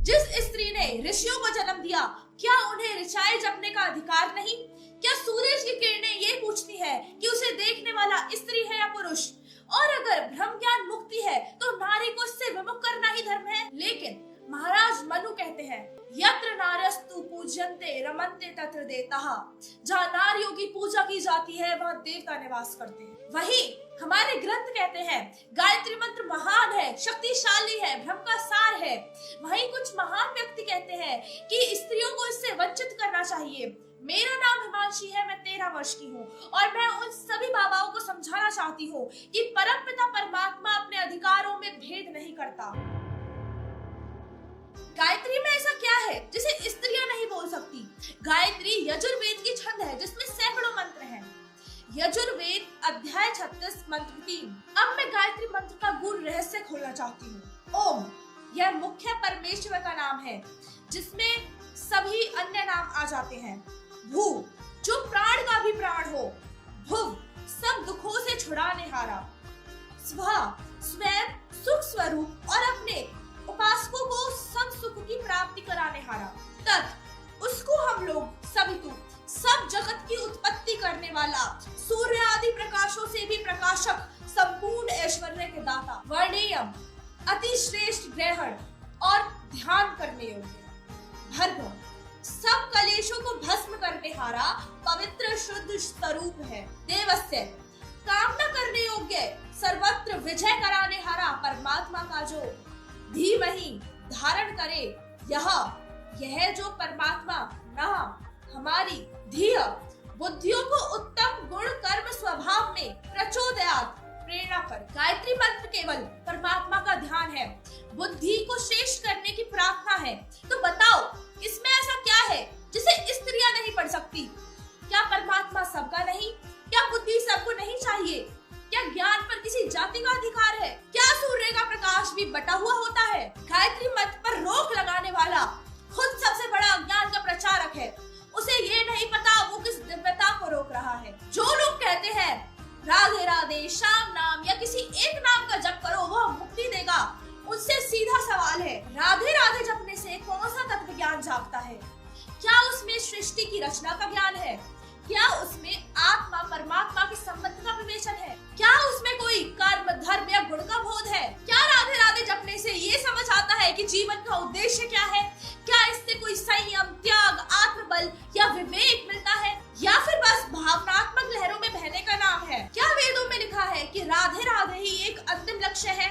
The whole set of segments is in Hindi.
जिस स्त्री ने ऋषियों को जन्म दिया, क्या उन्हें ऋचाएं जपने का अधिकार नहीं? क्या सूरज की किरणें ये पूछती है कि उसे देखने वाला स्त्री है या पुरुष? और अगर ब्रह्म ज्ञान मुक्ति है तो नारी को इससे विमुख करना ही धर्म है। लेकिन महाराज मनु कहते हैं, यत्र नार्यस्तु पूज्यन्ते रमन्ते तत्र देवताः। जहाँ नारियों की पूजा की जाती है वहाँ देवता निवास करते हैं। वही हमारे ग्रंथ कहते हैं, गायत्री मंत्र महान है, शक्तिशाली है, ब्रह्म का सार है। वहीं कुछ महान व्यक्ति कहते हैं कि स्त्रियों को इससे वंचित करना चाहिए। मेरा नाम हिमांशी है, मैं 13 वर्ष की हूँ और मैं उन सभी बाबाओं को समझाना चाहती हूँ कि परमपिता परमात्मा अपने अधिकारों में भेद नहीं करता। गायत्री में ऐसा क्या है जिसे स्त्रियां नहीं बोल सकती? गायत्री यजुर्वेद की छंद है जिसमें सैकड़ों मंत्र हैं। यजुर्वेद अध्याय 36 मंत्र 3। अब मैं गायत्री मंत्र का गूढ़ रहस्य खोलना चाहती हूँ। ओम, यह मुख्य परमेश्वर का नाम है जिसमें सभी अन्य नाम आ जाते हैं। भू, जो प्राण का भी प्राण हो। भुव, सब दुखों से छुड़ाने हारा। स्वा, स्वयं सुख स्वरूप और अपने उपासकों को सब सुख की प्राप्ति कराने हारा। तत्, उसको हम लोग सवितु, सब जगत की उत्पत्ति करने वाला, सूर्य आदि प्रकाशों से भी प्रकाशक, संपूर्ण ऐश्वर्य के दाता। वर्णेयम, अति श्रेष्ठ ग्रहण और ध्यान करने योग्य। भर्ग, सब कलेशों को भस्म करने हारा, पवित्र शुद्ध स्वरूप है। देवस्य, कामना करने योग्य, सर्वत्र विजय कराने हारा परमात्मा का जो धीमहि धारण करे। यह जो परमात्मा ना हमारी धीय बुद्धियों को उत्तम गुण कर्म स्वभाव में प्रचोदयात् प्रेरणा कर। गायत्री मंत्र केवल परमात्मा का ध्यान है, बुद्धि को श्रेष्ठ करने की प्रार्थना है। तो बताओ, इसमें ऐसा क्या है जिसे स्त्रियां नहीं पढ़ सकती? क्या परमात्मा सबका नहीं? क्या बुद्धि सबको नहीं चाहिए? क्या ज्ञान पर किसी जाति का अधिकार है? क्या सूर्य का प्रकाश भी बटा हुआ होता है? गायत्री मंत्र पर रोक लगाने वाला खुद सबसे बड़ा अज्ञान का प्रचारक है। उसे ये नहीं पता वो किस दिव्यता को रोक रहा है। जो लोग कहते हैं राधे राधे, श्याम नाम या किसी एक नाम का जप करो वह मुक्ति देगा, उनसे सीधा सवाल है, राधे राधे जपने से कौन सा तत्व ज्ञान जागता है? क्या उसमें सृष्टि की रचना का ज्ञान है? क्या उसमें आत्मा परमात्मा के संबंध का विवेचन है? क्या उसमें कोई कर्म धर्म या गुण का बोध है? क्या राधे राधे जपने से ये समझ आता है कि जीवन का उद्देश्य क्या है? क्या इससे कोई संयम, त्याग, आत्मबल या विवेक मिलता है, या फिर बस भावनात्मक लहरों में बहने का नाम है? क्या वेदों में लिखा है कि राधे राधे ही एक अंतिम लक्ष्य है?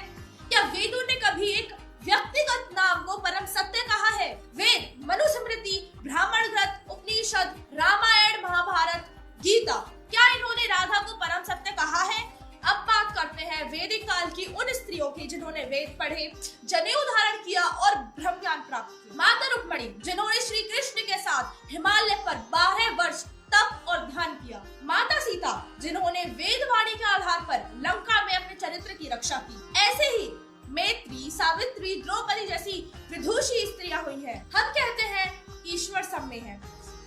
क्या वेदों ने कभी एक व्यक्तिगत नाम को परम सत्य कहा है? वेद, मनुस्मृति, ब्राह्मण ग्रंथ, उपनिषद, रामायण, महाभारत, गीता, क्या इन्होंने राधा को परम सत्य कहा है? अब बात करते हैं वैदिक काल की उन स्त्रियों की जिन्होंने वेद पढ़े, जनेऊ धारण किया और ब्रह्म ज्ञान प्राप्त किया। माता रुक्मणी, जिन्होंने श्री कृष्ण के साथ हिमालय पर 12 वर्ष तप और ध्यान किया। माता सीता, जिन्होंने वेदवाणी के आधार पर लंका में अपने चरित्र की रक्षा की। ऐसे ही मैत्री, सावित्री, द्रौपदी जैसी विदुषी स्त्रियां हुई हैं। हम कहते हैं ईश्वर सब में है,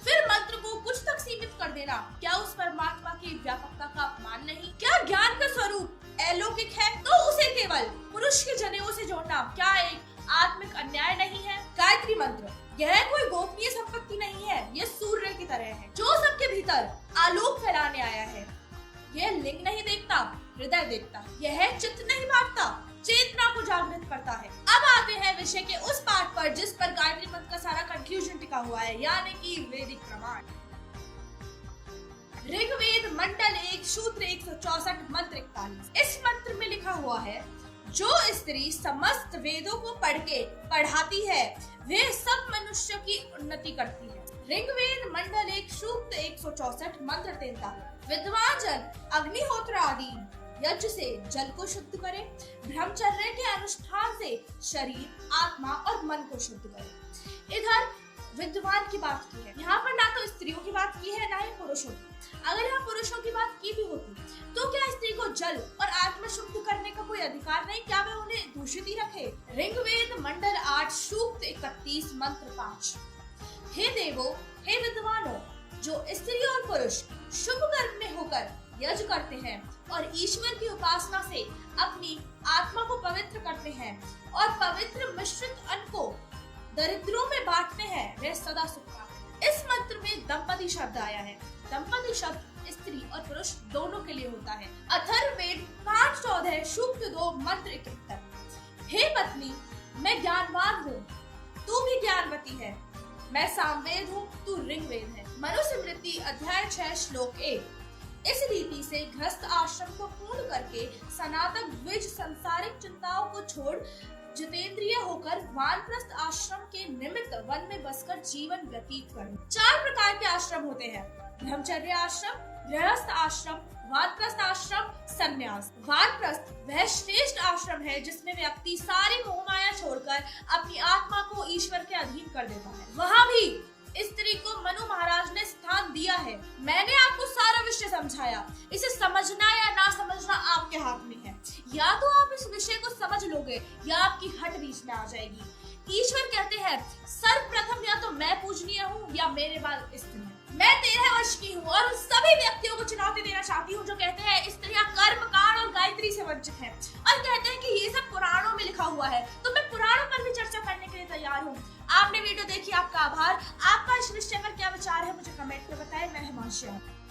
फिर मंत्र को कुछ तक सीमित कर देना क्या उस परमात्मा की व्यापकता का अपमान नहीं? क्या ज्ञान का स्वरूप अलौकिक है तो उसे केवल पुरुष के जनेऊ से जोड़ना क्या एक आत्मिक अन्याय नहीं है? गायत्री मंत्र, यह कोई गोपनीय संपत्ति नहीं है, यह सूर्य की तरह है जो सबके भीतर आलोक फैलाने आया है। यह लिंग नहीं देखता, हृदय देखता है। यह चित्त नहीं भागता, चेतना को जागृत करता है। अब आते हैं विषय के उस पाठ पर जिस पर गायत्री मंत्र का सारा कंक्लूजन टिका हुआ है, यानी कि वैदिक प्रमाण। ऋग्वेद मंडल 1 सूत्र 164 मंत्र 41। इस मंत्र में लिखा हुआ है, जो स्त्री समस्त वेदों को पढ़ के पढ़ाती है वे सब मनुष्य की उन्नति करती है। ऋग्वेद मंडल 1 सूक्त 164 मंत्र 43। विद्वान जन अग्निहोत्र आदि यज्ञ से जल को शुद्ध करे, ब्रह्मचर्य के अनुष्ठान से शरीर, आत्मा और मन को शुद्ध करे। इधर विद्वान की बात की है, यहाँ पर ना तो स्त्रियों की बात की है ना ही पुरुषों की। अगर यहाँ पुरुषों की बात की भी होती तो क्या स्त्री को जल और आत्मा शुद्ध करने का कोई अधिकार नहीं? क्या वह उन्हें दूषित ही रखे? ऋग्वेद मंडल 8 सूक्त 31 मंत्र 5। हे देवो, हे विद्वानों, जो स्त्री और पुरुष शुभ कर्म में होकर यज्ञ करते हैं और ईश्वर की उपासना से अपनी आत्मा को पवित्र करते हैं और पवित्र मिश्रित अन्न को दरिद्रों में बांटने हैं वह सदा सुख पाते। इस मंत्र में दंपति शब्द आया है। दंपति शब्द स्त्री और पुरुष दोनों के लिए होता है। अथर्ववेद 5-14 सूक्त 2 मंत्र 71। हे पत्नी, मैं ज्ञानवान हूँ, तू भी ज्ञानवती है। मैं सामवेद हूँ, तू ऋग्वेद है। मनुस्मृति अध्याय 6 श्लोक 1। इस रीति से गृहस्थ आश्रम को पूर्ण करके सनातन द्विज सांसारिक चिंताओं को छोड़ जितेंद्रिय होकर वानप्रस्थ आश्रम के निमित्त वन में बसकर जीवन व्यतीत करें। 4 प्रकार के आश्रम होते हैं: ब्रह्मचर्य आश्रम, गृहस्थ आश्रम, वानप्रस्थ आश्रम, संन्यास। वानप्रस्थ वह श्रेष्ठ आश्रम है जिसमें व्यक्ति सारी मोह माया छोड़कर अपनी आत्मा को ईश्वर के अधीन कर देता है। वहाँ भी स्त्री को मनु महाराज ने स्थान दिया है। मैंने आपको सारा विषय समझाया, इसे समझना या ना समझना आपके हाथ में है। या तो आप इस विषय को समझ लोगे या आपकी हट बीच में आ जाएगी। ईश्वर कहते हैं सर्वप्रथम या तो मैं पूजनीय हूँ या मेरे बाद स्त्री है। मैं 13 वर्ष की हूँ और उन सभी व्यक्तियों को चुनौती देना चाहती हूँ जो कहते हैं स्त्रियां कर्म कांड और गायत्री से वंचित हैं और कहते हैं कि ये सब पुराणों में लिखा हुआ है। तो मैं पुराणों पर भी चर्चा करने के लिए तैयार हूँ। आपने वीडियो देखी, आपका आभार। आपका इस विषय पर क्या विचार है मुझे कमेंट में बताएं। मैं हिमांशु।